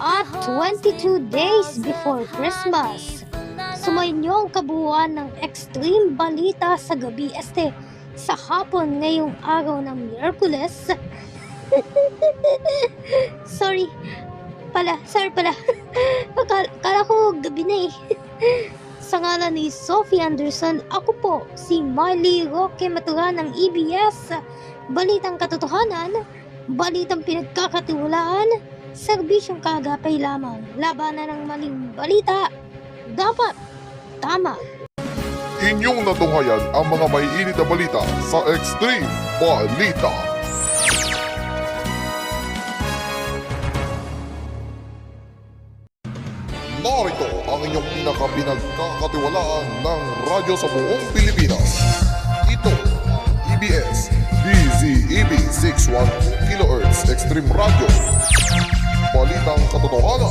At 22 days before Christmas, sumainyo ang kabuuan ng Extreme Balita sa gabi sa hapon ngayong araw ng Miyerkules. Sorry pala. Akala ko gabi na eh. Sa ngalan ni Sophie Anderson, ako po si Miley Roque Maturan ng EBS. Balitang katotohanan, balitang pinagkakatiwalaan, serbisyong kagapay lamang. Labanan ng maling balita, dapat tama. Inyong natunghayan ang mga maiinit na balita sa Extreme Balita. Narito ang inyong pinakapinagkakatiwalaan ng radyo sa buong Pilipinas. Ito ang EBS DZEB 612 kHz Extreme Radio. Balitang katotohanan,